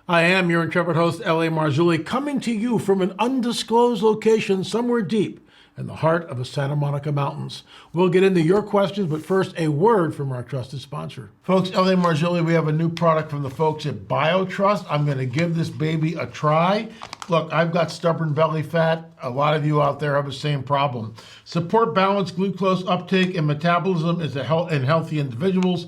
I am your intrepid host, L.A. Marzulli, coming to you from an undisclosed location somewhere deep in the heart of the Santa Monica Mountains. We'll get into your questions, but first, a word from our trusted sponsor. Folks, L.A. Marzulli, we have a new product from the folks at BioTrust. I'm going to give this baby a try. Look, I've got stubborn belly fat. A lot of you out there have the same problem. Support balanced glucose uptake and metabolism in healthy individuals.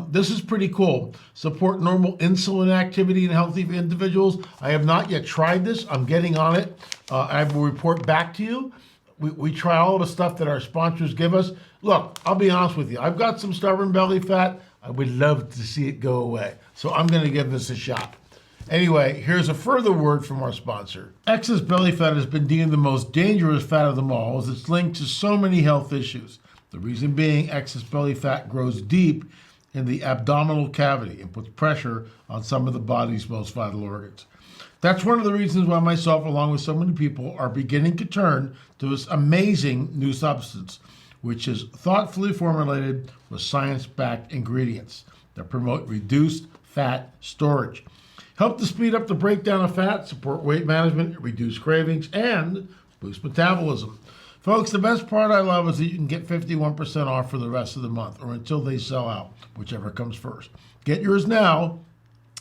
This is pretty cool. Support normal insulin activity in healthy individuals. I have not yet tried this. I'm getting on it. I will report back to you. We try all of the stuff that our sponsors give us. Look, I'll be honest with you. I've got some stubborn belly fat. I would love to see it go away. So I'm going to give this a shot. Anyway, here's a further word from our sponsor. Excess belly fat has been deemed the most dangerous fat of them all, as it's linked to so many health issues. The reason being, excess belly fat grows deep in the abdominal cavity and puts pressure on some of the body's most vital organs. That's one of the reasons why myself, along with so many people, are beginning to turn to this amazing new substance, which is thoughtfully formulated with science-backed ingredients that promote reduced fat storage, help to speed up the breakdown of fat, support weight management, reduce cravings, and boost metabolism. Folks, the best part I love is that you can get 51% off for the rest of the month or until they sell out, whichever comes first. Get yours now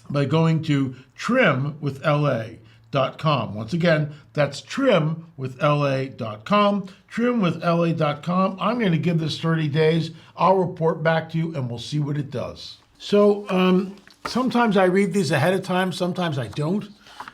by going to trimwithla.com. Once again, that's trimwithla.com. Trimwithla.com. I'm going to give this 30 days. I'll report back to you and we'll see what it does. So sometimes I read these ahead of time, sometimes I don't.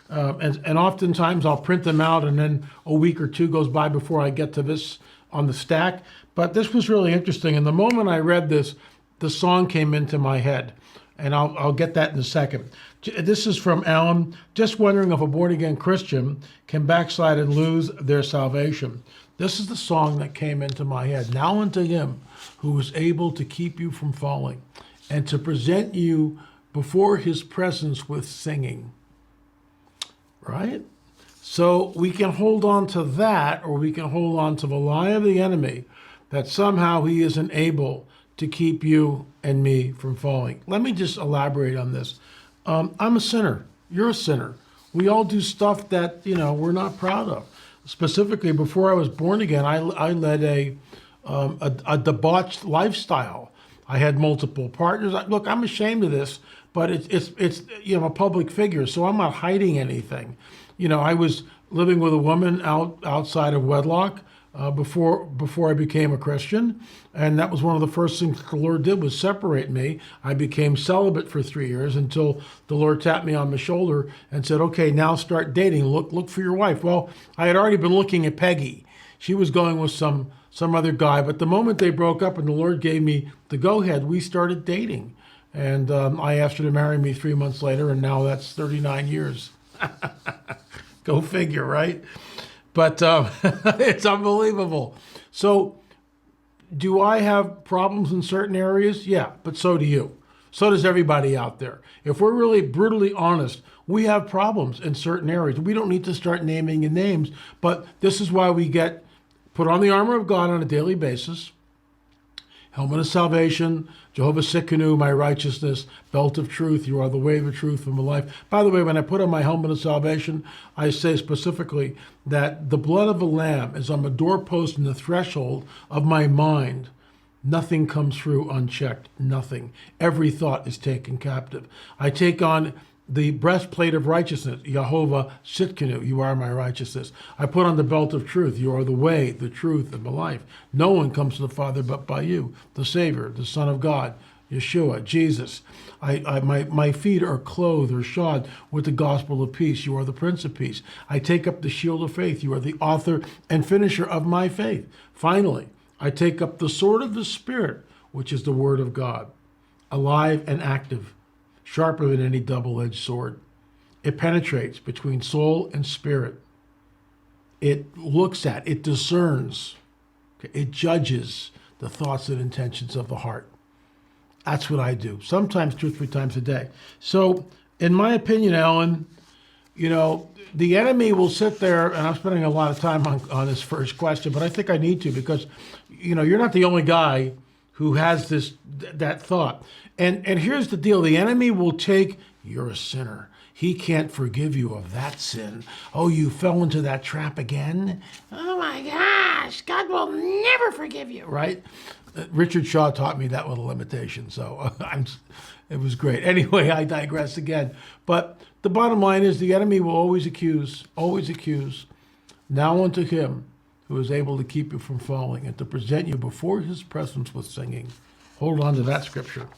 And oftentimes I'll print them out and then a week or two goes by before I get to this on the stack. But this was really interesting. And the moment I read this, the song came into my head. And I'll get that in a second. This is from Alan. Just wondering if a born-again Christian can backslide and lose their salvation. This is the song that came into my head. Now unto him who is able to keep you from falling and to present you before his presence with singing. Right? So we can hold on to that, or we can hold on to the lie of the enemy that somehow he isn't able to keep you and me from falling. Let me just elaborate on this. I'm a sinner. You're a sinner. We all do stuff that, we're not proud of. Specifically, before I was born again, I led a debauched lifestyle. I had multiple partners. Look, I'm ashamed of this, but it's I'm a public figure, so I'm not hiding anything. I was living with a woman outside of wedlock before I became a Christian, and that was one of the first things the Lord did was separate me. I became celibate for 3 years until the Lord tapped me on the shoulder and said, "Okay, now start dating. Look for your wife." Well, I had already been looking at Peggy. She was going with some other guy, but the moment they broke up and the Lord gave me the go-ahead, we started dating. And I asked her to marry me 3 months later, and now that's 39 years. Go figure, right? But it's unbelievable. So do I have problems in certain areas? Yeah, but so do you. So does everybody out there. If we're really brutally honest, we have problems in certain areas. We don't need to start naming names, but this is why we get put on the armor of God on a daily basis. Helmet of salvation, Jehovah Sikkenu, my righteousness, belt of truth, you are the way, the truth, and the life. By the way, when I put on my helmet of salvation, I say specifically that the blood of the Lamb is on the doorpost and the threshold of my mind. Nothing comes through unchecked, nothing. Every thought is taken captive. I take on the breastplate of righteousness, Jehovah Sitkenu, you are my righteousness. I put on the belt of truth, you are the way, the truth, and the life. No one comes to the Father but by you, the Savior, the Son of God, Yeshua, Jesus. My feet are clothed or shod with the gospel of peace. You are the Prince of Peace. I take up the shield of faith. You are the author and finisher of my faith. Finally, I take up the sword of the Spirit, which is the word of God, alive and active, sharper than any double-edged sword. It penetrates between soul and spirit. It looks at, it discerns, it judges the thoughts and intentions of the heart. That's what I do, sometimes 2 or 3 times a day. So, in my opinion, Alan, You know, the enemy will sit there, and I'm spending a lot of time on this first question, but I think I need to because, you know, you're not the only guy who has that thought. And here's the deal: the enemy will take, you're a sinner. He can't forgive you of that sin. Oh, you fell into that trap again? Oh my gosh, God will never forgive you, right? Richard Shaw taught me that with a limitation, so it was great. Anyway, I digress again. But the bottom line is the enemy will always accuse. Now unto him who is able to keep you from falling and to present you before his presence with singing. Hold on to that scripture.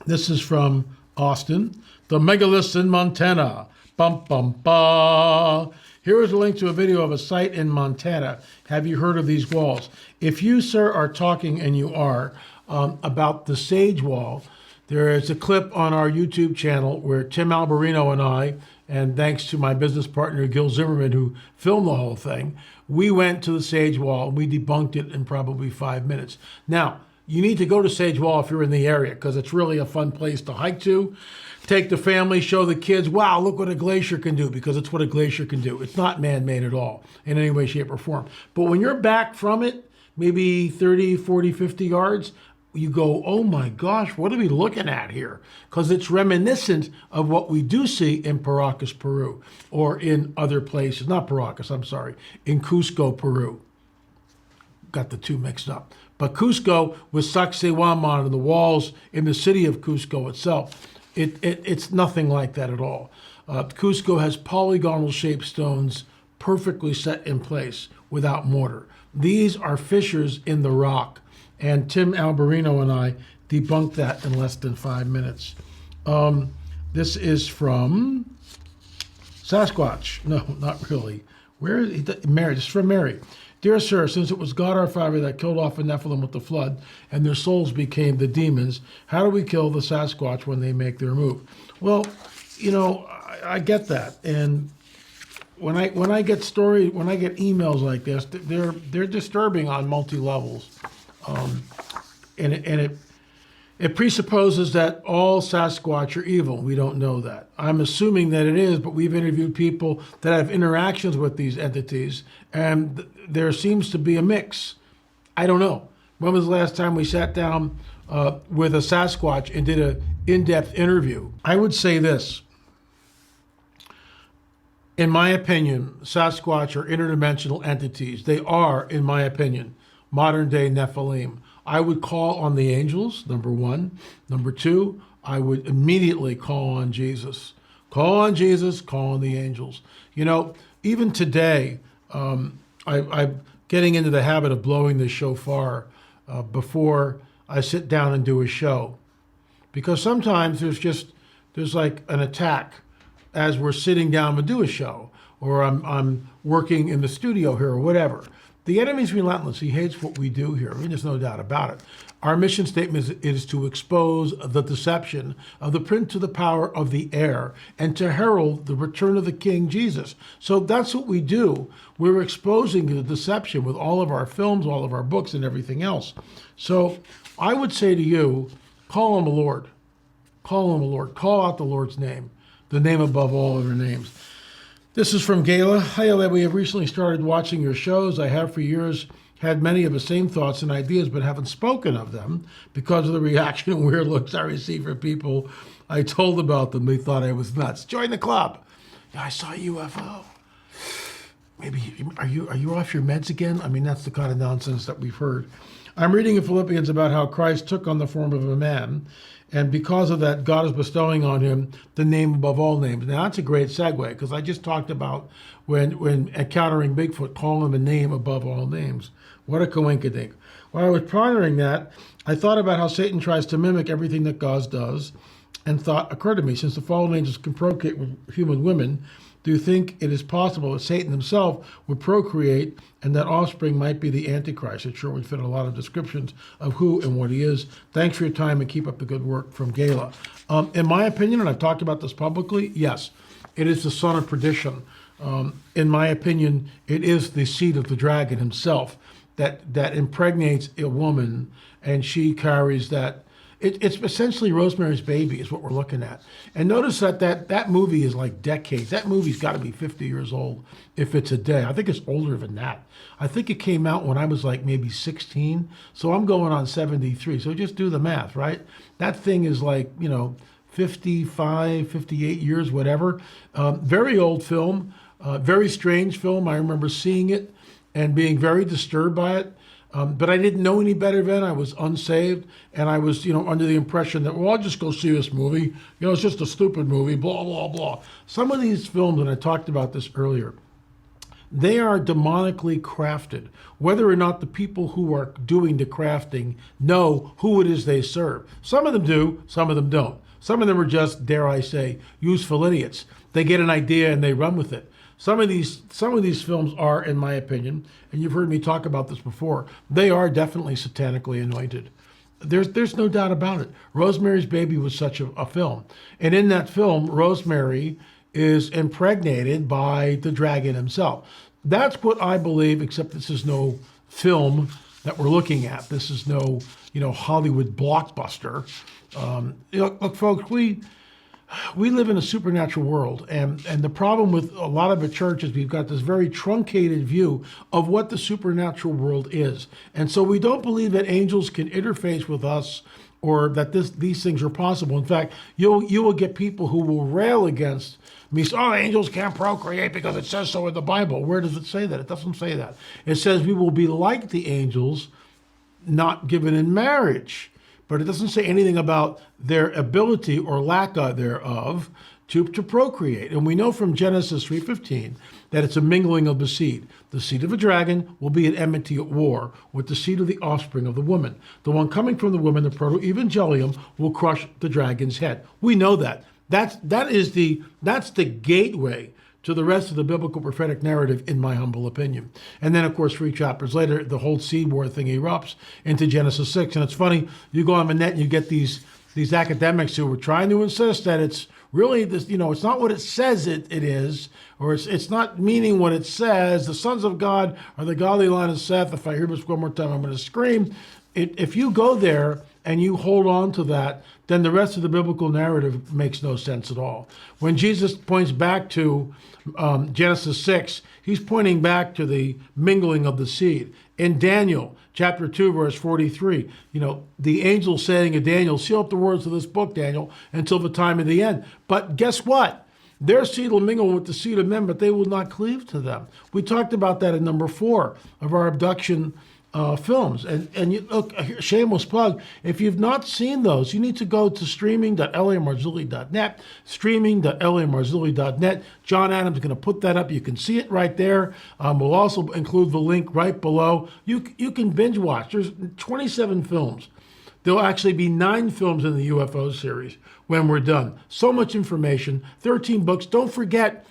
This is from Austin. The megaliths in Montana. Bum, bum, ba. Here is a link to a video of a site in Montana. Have you heard of these walls? If you, sir, are talking, and you are, about the Sage Wall, there is a clip on our YouTube channel where Tim Alberino and I, and thanks to my business partner Gil Zimmerman, who filmed the whole thing, we went to the Sage Wall and we debunked it in probably 5 minutes. Now, you need to go to Sage Wall if you're in the area because it's really a fun place to hike to. Take the family, show the kids, wow, look what a glacier can do, because it's what a glacier can do. It's not man-made at all in any way, shape, or form. But when you're back from it, maybe 30, 40, 50 yards, you go, oh my gosh, what are we looking at here? Because it's reminiscent of what we do see in Paracas, Peru, or in other places. Not Paracas, I'm sorry, in Cusco, Peru. Got the two mixed up. But Cusco with Sacsayhuaman and the walls in the city of Cusco itself, it's nothing like that at all. Cusco has polygonal shaped stones perfectly set in place without mortar. These are fissures in the rock, and Tim Alberino and I debunked that in less than 5 minutes. This is from Sasquatch. No, not really. Where is he? Mary. This is from Mary. Dear sir, since it was God our Father that killed off the Nephilim with the flood, and their souls became the demons, how do we kill the Sasquatch when they make their move? Well, you know, I get that, and when I get emails like this, they're disturbing on multi levels, and it presupposes that all Sasquatch are evil. We don't know that. I'm assuming that it is, but we've interviewed people that have interactions with these entities, and there seems to be a mix. I don't know. When was the last time we sat down with a Sasquatch and did an in-depth interview? I would say this. In my opinion, Sasquatch are interdimensional entities. They are, in my opinion, modern-day Nephilim. I would call on the angels, number one. Number two, I would immediately call on Jesus. Call on Jesus, call on the angels. You know, even today, I'm getting into the habit of blowing the shofar before I sit down and do a show. Because sometimes there's like an attack as we're sitting down to do a show, or I'm working in the studio here or whatever. The enemy's relentless. He hates what we do here. I mean, there's no doubt about it. Our mission statement is to expose the deception of the prince of the power of the air and to herald the return of the King Jesus. So that's what we do. We're exposing the deception with all of our films, all of our books, and everything else. So I would say to you, call on the Lord. Call on the Lord. Call out the Lord's name, the name above all other names. This is from Gayla. Hi, Ole. We have recently started watching your shows. I have for years had many of the same thoughts and ideas, but haven't spoken of them because of the reaction and weird looks I receive from people I told about them. They thought I was nuts. Join the club. I saw a UFO. Maybe, are you off your meds again? I mean, that's the kind of nonsense that we've heard. I'm reading in Philippians about how Christ took on the form of a man, and because of that, God is bestowing on him the name above all names. Now, that's a great segue, because I just talked about when encountering Bigfoot, calling him a name above all names. What a coinkydink. While I was pondering that, I thought about how Satan tries to mimic everything that God does, and thought occurred to me, since the fallen angels can procreate with human women, do you think it is possible that Satan himself would procreate and that offspring might be the Antichrist? It sure would fit a lot of descriptions of who and what he is. Thanks for your time and keep up the good work, from Gayla. In my opinion, and I've talked about this publicly, yes, it is the son of perdition. In my opinion, it is the seed of the dragon himself that impregnates a woman, and she carries that. It's essentially Rosemary's Baby is what we're looking at. And notice that movie is like decades. That movie's got to be 50 years old if it's a day. I think it's older than that. I think it came out when I was like maybe 16. So I'm going on 73. So just do the math, right? That thing is like, 55, 58 years, whatever. Very old film, very strange film. I remember seeing it and being very disturbed by it. But I didn't know any better then. I was unsaved, and I was, under the impression that, well, I'll just go see this movie. It's just a stupid movie, blah, blah, blah. Some of these films, and I talked about this earlier, they are demonically crafted. Whether or not the people who are doing the crafting know who it is they serve. Some of them do, some of them don't. Some of them are just, dare I say, useful idiots. They get an idea and they run with it. Some of these films are, in my opinion, and you've heard me talk about this before, they are definitely satanically anointed. There's no doubt about it. Rosemary's Baby was such a film. And in that film, Rosemary is impregnated by the dragon himself. That's what I believe, except this is no film that we're looking at. This is no, Hollywood blockbuster. Look, folks, we live in a supernatural world, and the problem with a lot of the churches, we've got this very truncated view of what the supernatural world is. And so we don't believe that angels can interface with us or that these things are possible. In fact, you will get people who will rail against me, say, oh, angels can't procreate because it says so in the Bible. Where does it say that? It doesn't say that. It says we will be like the angels, not given in marriage. But it doesn't say anything about their ability or lack thereof to procreate. And we know from Genesis 3:15 that it's a mingling of the seed. The seed of a dragon will be at enmity at war with the seed of the offspring of the woman. The one coming from the woman, the proto-evangelium, will crush the dragon's head. We know that. That's the gateway to the rest of the biblical prophetic narrative, in my humble opinion. And then, of course, 3 chapters later, the whole seed war thing erupts into Genesis 6. And it's funny, you go on the net and you get these academics who are trying to insist that it's really this, it's not what it says it is, or it's not meaning what it says. The sons of God are the godly line of Seth. If I hear this one more time, I'm going to scream. If you go there and you hold on to that, then the rest of the biblical narrative makes no sense at all. When Jesus points back to Genesis 6, he's pointing back to the mingling of the seed. In Daniel chapter 2, verse 43, the angel saying to Daniel, seal up the words of this book, Daniel, until the time of the end. But guess what? Their seed will mingle with the seed of men, but they will not cleave to them. We talked about that in number 4 of our abduction films. And you, look, shameless plug, if you've not seen those, you need to go to streaming.lamarzulli.net, streaming.lamarzulli.net. John Adams is going to put that up. You can see it right there. We'll also include the link right below. You can binge watch. There's 27 films. There'll actually be 9 films in the UFO series when we're done. So much information, 13 books. Don't forget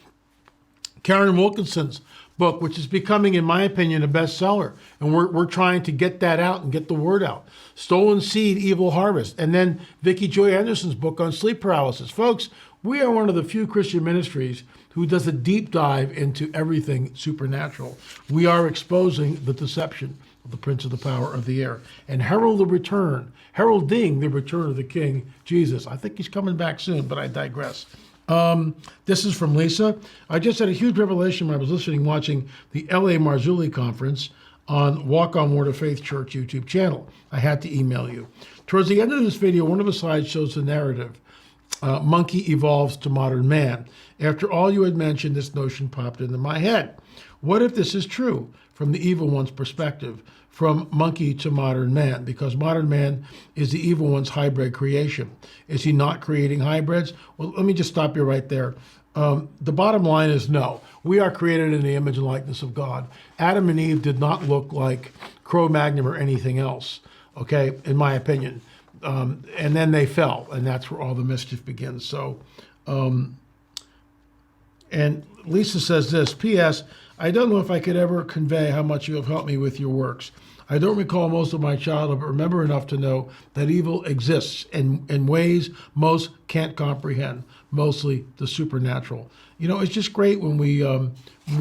Karen Wilkinson's book, which is becoming, in my opinion, a bestseller. And we're trying to get that out and get the word out. Stolen Seed, Evil Harvest. And then Vicki Joy Anderson's book on sleep paralysis. Folks, we are one of the few Christian ministries who does a deep dive into everything supernatural. We are exposing the deception of the prince of the power of the air and heralding the return of the King, Jesus. I think he's coming back soon, but I digress. This is from Lisa. I just had a huge revelation when I was watching the LA Marzulli conference on Walk on Word of Faith Church YouTube channel. I had to email you. Towards the end of this video, one of the slides shows the narrative. Monkey evolves to modern man. After all you had mentioned, this notion popped into my head. What if this is true from the evil one's perspective, from monkey to modern man? Because modern man is the evil one's hybrid creation. Is he not creating hybrids? Well, let me just stop you right there. The bottom line is no. We are created in the image and likeness of God. Adam and Eve did not look like Cro-Magnon or anything else, okay, in my opinion. And then they fell, and that's where all the mischief begins. So, and Lisa says this, P.S., I don't know if I could ever convey how much you have helped me with your works. I don't recall most of my childhood, but remember enough to know that evil exists in ways most can't comprehend, mostly the supernatural. It's just great when we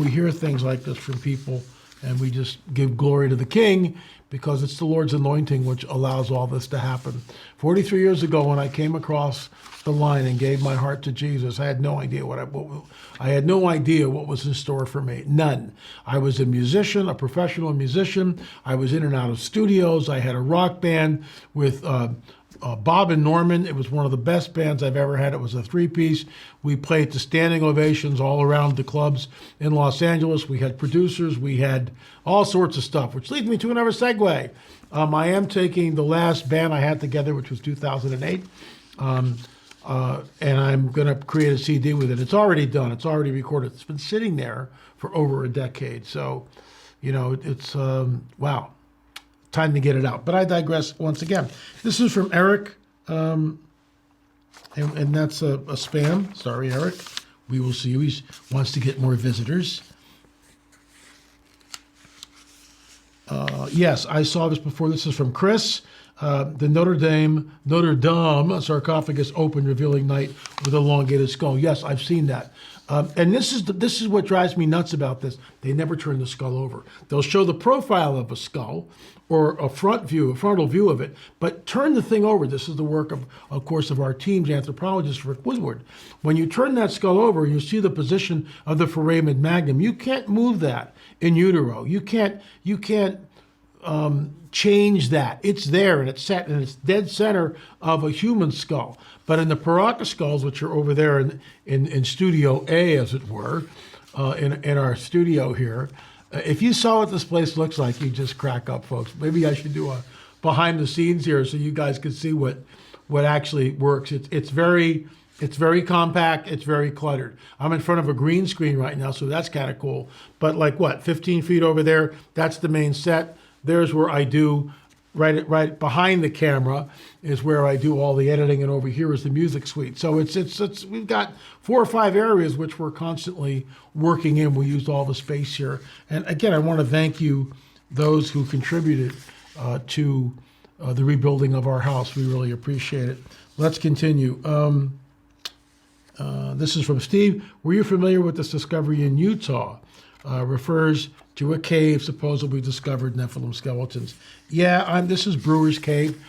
hear things like this from people And we just give glory to the King because it's the Lord's anointing which allows all this to happen. 43 years ago, when I came across the line and gave my heart to Jesus, I had no idea I had no idea what was in store for me. None. I was a musician, a professional musician. I was in and out of studios. I had a rock band with Bob and Norman. It was one of the best bands I've ever had. It was a three-piece. We played to standing ovations all around the clubs in Los Angeles. We had producers. We had all sorts of stuff, which leads me to another segue. I am taking the last band I had together, which was 2008, and I'm going to create a CD with it. It's already done. It's already recorded. It's been sitting there for over a decade. So, it's, wow. Time to get it out. But I digress once again. This is from Eric, and that's a spam. Sorry, Eric. We will see you. He wants to get more visitors. Yes, I saw this before. This is from Chris. The Notre Dame sarcophagus open, revealing knight with elongated skull. Yes, I've seen that. And this is what drives me nuts about this. They never turn the skull over. They'll show the profile of a skull or a frontal view of it, but turn the thing over. This is the work of course, of our team's anthropologist, Rick Woodward. When you turn that skull over, you see the position of the foramen magnum. You can't move that in utero. You can't change that. It's there and it's set and it's dead center of a human skull. But in the Paracas skulls, which are over there in Studio A, as it were, in our studio here, if you saw what this place looks like, you just crack up, folks. Maybe I should do a behind the scenes here so you guys can see what actually works. It's very compact. It's very cluttered. I'm in front of a green screen right now, so that's kind of cool. But 15 feet over there, that's the main set. There's where I do, right behind the camera is where I do all the editing, and over here is the music suite. So it's we've got 4 or 5 areas which we're constantly working in. We used all the space here. And again, I want to thank you, those who contributed to the rebuilding of our house. We really appreciate it. Let's continue. This is from Steve. Were you familiar with this discovery in Utah? Refers to a cave supposedly discovered Nephilim skeletons. Yeah, this is Brewer's Cave.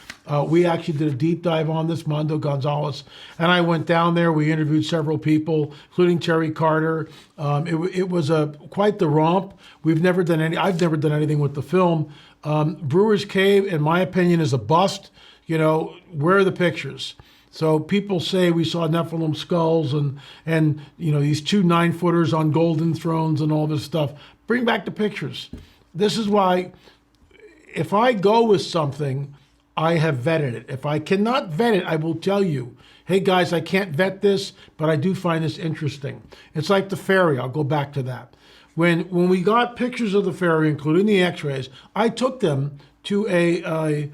We actually did a deep dive on this, Mondo Gonzalez, and I went down there. We interviewed several people, including Terry Carter. It was quite the romp. I've never done anything with the film. Brewer's Cave, in my opinion, is a bust. Where are the pictures? So people say we saw Nephilim skulls and these 2 9-footers on golden thrones and all this stuff. Bring back the pictures. This is why, if I go with something, I have vetted it. If I cannot vet it, I will tell you, hey guys, I can't vet this, but I do find this interesting. It's like the ferry. I'll go back to that. When we got pictures of the ferry, including the x-rays, I took them to a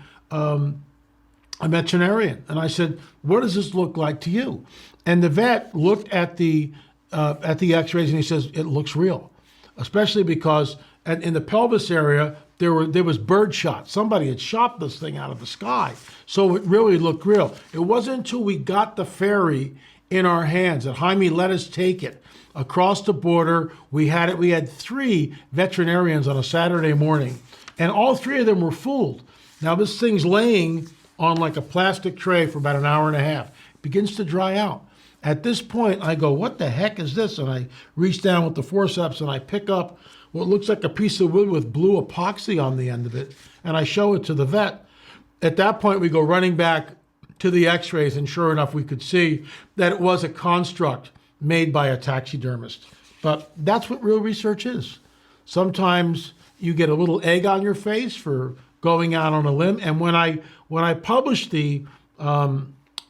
veterinarian, and I said, what does this look like to you? And the vet looked at the x-rays and he says, it looks real, especially because in the pelvis area, there was bird shot. Somebody had shot this thing out of the sky. So it really looked real. It wasn't until we got the ferry in our hands that Jaime let us take it across the border. We had 3 veterinarians on a Saturday morning, and all 3 of them were fooled. Now this thing's laying on like a plastic tray for about an hour and a half. It begins to dry out. At this point, I go, what the heck is this? And I reach down with the forceps and I pick up what looks like a piece of wood with blue epoxy on the end of it, and I show it to the vet. At that point, we go running back to the x-rays, and sure enough, we could see that it was a construct made by a taxidermist. But that's what real research is. Sometimes you get a little egg on your face for going out on a limb. And when I published the,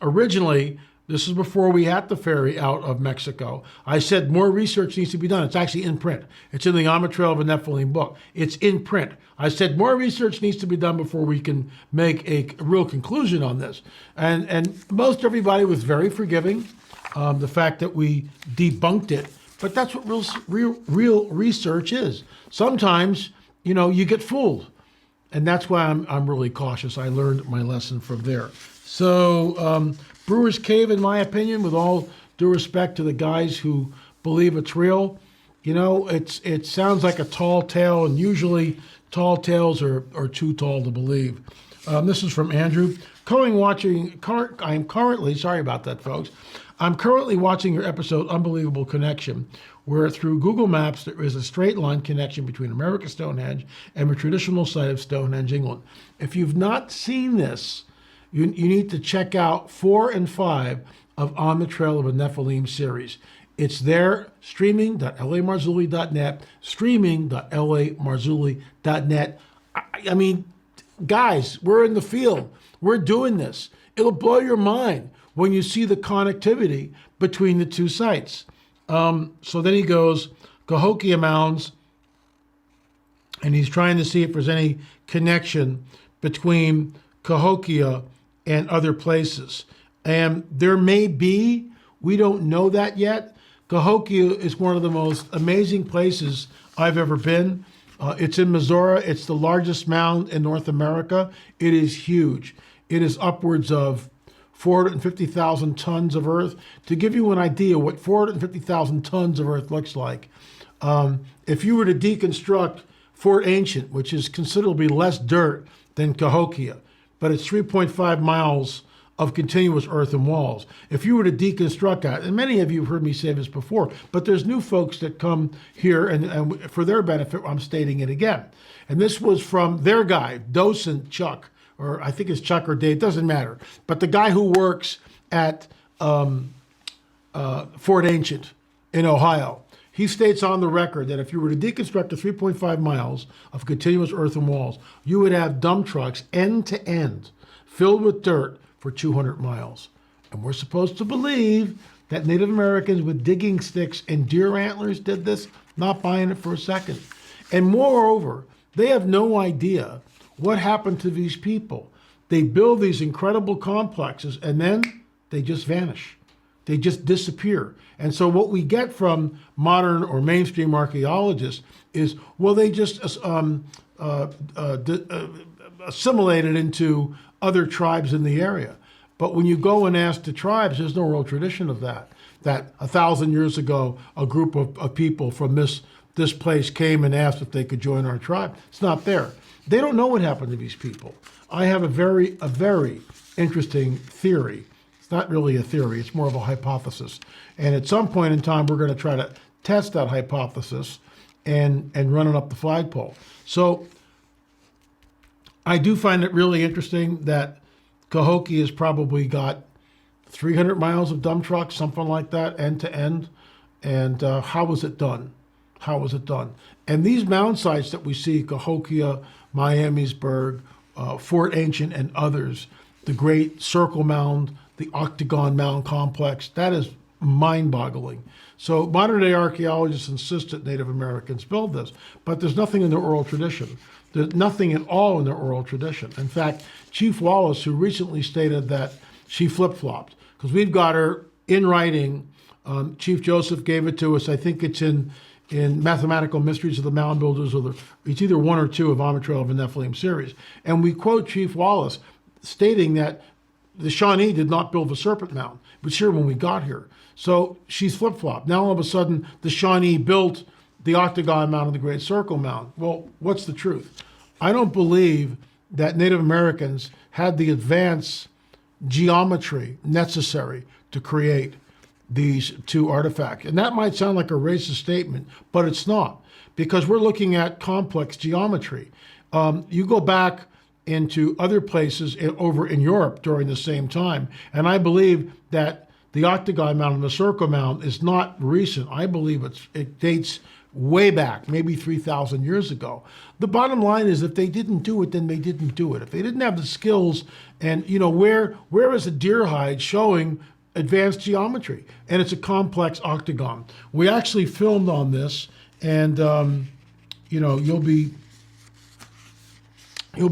originally, this is before we had the ferry out of Mexico, I said more research needs to be done. It's actually in print. It's in the On the Trail of a Nephilim book. It's in print. I said more research needs to be done before we can make a real conclusion on this. And most everybody was very forgiving, the fact that we debunked it. But that's what real research is. Sometimes, you get fooled. And that's why I'm really cautious. I learned my lesson from there. So Brewer's Cave, in my opinion, with all due respect to the guys who believe it's real, it sounds like a tall tale, and usually tall tales are too tall to believe. This is from Andrew. I'm currently, sorry about that, folks. I'm currently watching your episode, Unbelievable Connection, where through Google Maps there is a straight line connection between America's Stonehenge and the traditional site of Stonehenge, England. If you've not seen this, you need to check out 4 and 5 of On the Trail of a Nephilim series. It's there, streaming.lamarzulli.net, streaming.lamarzulli.net. I mean, guys, we're in the field. We're doing this. It'll blow your mind when you see the connectivity between the two sites. So then he goes, Cahokia Mounds, and he's trying to see if there's any connection between Cahokia and other places. And there may be, we don't know that yet. Cahokia is one of the most amazing places I've ever been. It's in Missouri. It's the largest mound in North America. It is huge. It is upwards of 450,000 tons of earth. To give you an idea what 450,000 tons of earth looks like, if you were to deconstruct Fort Ancient, which is considerably less dirt than Cahokia, but it's 3.5 miles of continuous earthen walls. If you were to deconstruct that, and many of you have heard me say this before, but there's new folks that come here, and for their benefit, I'm stating it again. And this was from their guy, Docent Chuck, or I think it's Chuck or Dave, doesn't matter. But the guy who works at Fort Ancient in Ohio, he states on the record that if you were to deconstruct the 3.5 miles of continuous earthen walls, you would have dump trucks end to end filled with dirt for 200 miles. And we're supposed to believe that Native Americans with digging sticks and deer antlers did this, not buying it for a second. And moreover, they have no idea what happened to these people. They build these incredible complexes and then they just vanish. They just disappear. And so what we get from modern or mainstream archaeologists is, well, they just assimilated into other tribes in the area. But when you go and ask the tribes, there's no real tradition of that. That 1,000 years ago, a group of people from this place came and asked if they could join our tribe. It's not there. They don't know what happened to these people. I have a very interesting theory. It's not really a theory, it's more of a hypothesis. And at some point in time, we're going to try to test that hypothesis and run it up the flagpole. So I do find it really interesting that Cahokia has probably got 300 miles of dump trucks, something like that, end to end. And how was it done? How was it done? And these mound sites that we see, Cahokia, Miamisburg, Fort Ancient, and others, the Great Circle Mound, the Octagon Mound Complex, that is mind-boggling. So modern-day archaeologists insist that Native Americans build this, but there's nothing in their oral tradition. There's nothing at all in their oral tradition. In fact, Chief Wallace, who recently stated that she flip-flopped, because we've got her in writing. Chief Joseph gave it to us. I think it's in Mathematical Mysteries of the Mound Builders, or it's either 1 or 2 of On the Trail of a Nephilim series. And we quote Chief Wallace stating that the Shawnee did not build the Serpent Mound. It was here when we got here. So she's flip-flopped. Now all of a sudden, the Shawnee built the Octagon Mound and the Great Circle Mound. Well, what's the truth? I don't believe that Native Americans had the advanced geometry necessary to create these two artifacts. And that might sound like a racist statement, but it's not, because we're looking at complex geometry. You go back into other places over in Europe during the same time, and I believe that the Octagon Mound and the Circle Mound is not recent. I believe it dates way back, maybe 3,000 years ago. The bottom line is, if they didn't do it, then they didn't do it. If they didn't have the skills, and where is a deer hide showing advanced geometry? And it's a complex octagon. We actually filmed on this, and you'll be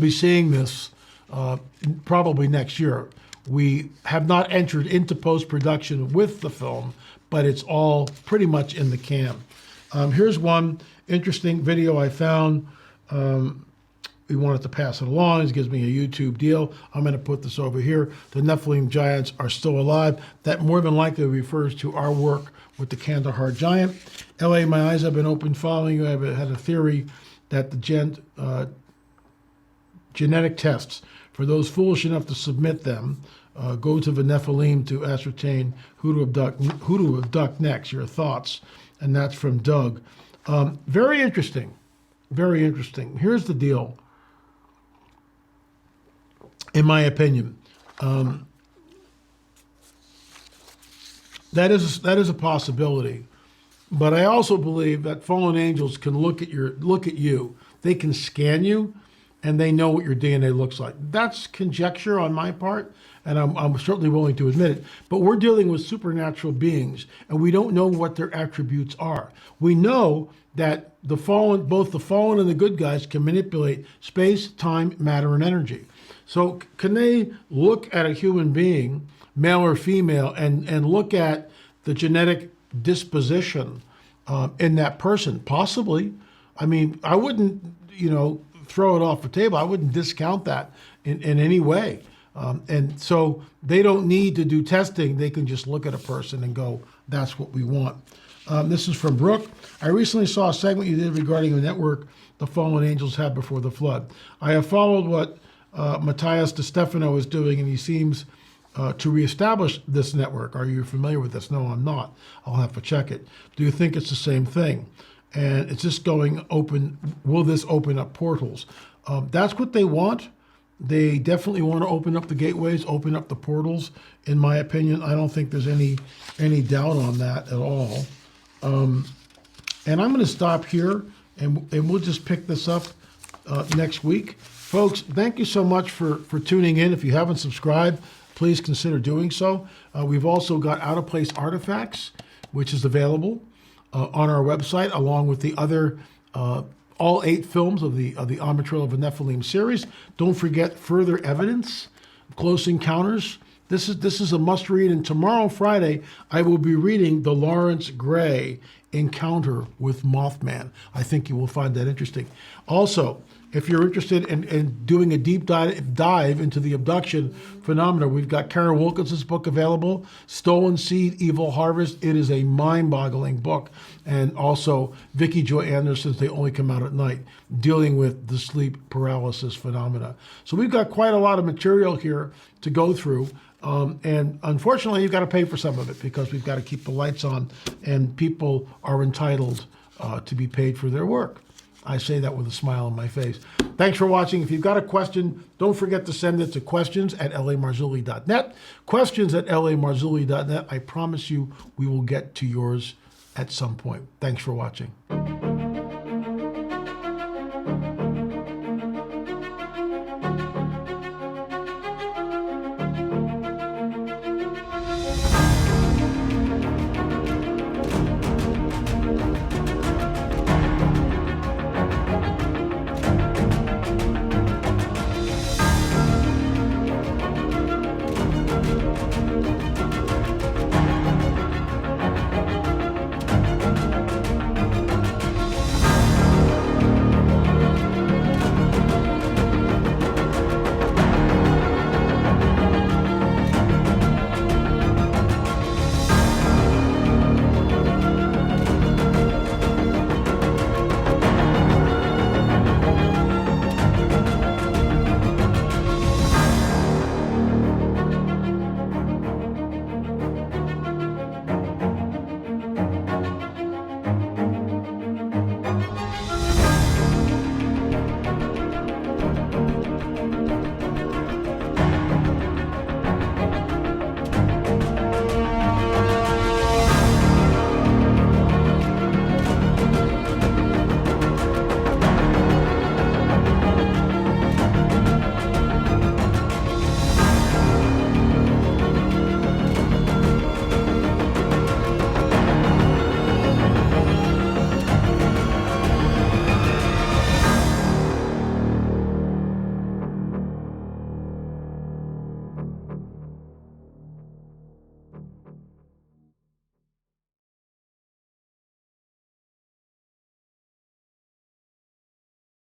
seeing this probably next year. We have not entered into post-production with the film, but it's all pretty much in the can. Here's one interesting video I found. We wanted to pass it along. It gives me a YouTube deal. I'm going to put this over here. The Nephilim giants are still alive. That more than likely refers to our work with the Kandahar giant. LA, my eyes have been open following you. I've had a theory that the genetic tests, for those foolish enough to submit them, go to the Nephilim to ascertain who to abduct next. Your thoughts? And that's from Doug. Very interesting. Very interesting. Here's the deal. In my opinion, that is a possibility. But I also believe that fallen angels can look at you. They can scan you, and they know what your DNA looks like. That's conjecture on my part, and I'm certainly willing to admit it. But we're dealing with supernatural beings, and we don't know what their attributes are. We know that both the fallen and the good guys can manipulate space, time, matter, and energy. So can they look at a human being, male or female, and look at the genetic disposition in that person? Possibly. I mean, I wouldn't, throw it off the table. I wouldn't discount that in any way. And so they don't need to do testing. They can just look at a person and go, that's what we want. This is from Brooke. I recently saw a segment you did regarding the network the fallen angels had before the flood. I have followed what Matthias DeStefano is doing, and he seems to reestablish this network. Are you familiar with this? No, I'm not. I'll have to check it. Do you think it's the same thing? And it's just going open. Will this open up portals? That's what they want. They definitely want to open up the gateways, open up the portals. In my opinion, I don't think there's any doubt on that at all. And I'm going to stop here, and we'll just pick this up next week. Folks, thank you so much for tuning in. If you haven't subscribed, please consider doing so. We've also got Out of Place Artifacts, which is available on our website, along with the other all 8 films of the On Betrayal of a Nephilim series. Don't forget Further Evidence, Close Encounters. This is a must read. And tomorrow, Friday, I will be reading the Lawrence Gray Encounter with Mothman. I think you will find that interesting. Also, if you're interested in doing a deep dive into the abduction phenomena, we've got Karen Wilkinson's book available, Stolen Seed, Evil Harvest. It is a mind-boggling book. And also Vicki Joy Anderson's They Only Come Out at Night, dealing with the sleep paralysis phenomena. So we've got quite a lot of material here to go through. And unfortunately, you've got to pay for some of it because we've got to keep the lights on, and people are entitled to be paid for their work. I say that with a smile on my face. Thanks for watching. If you've got a question, don't forget to send it to questions@lamarzulli.net. Questions@lamarzulli.net. I promise you we will get to yours at some point. Thanks for watching.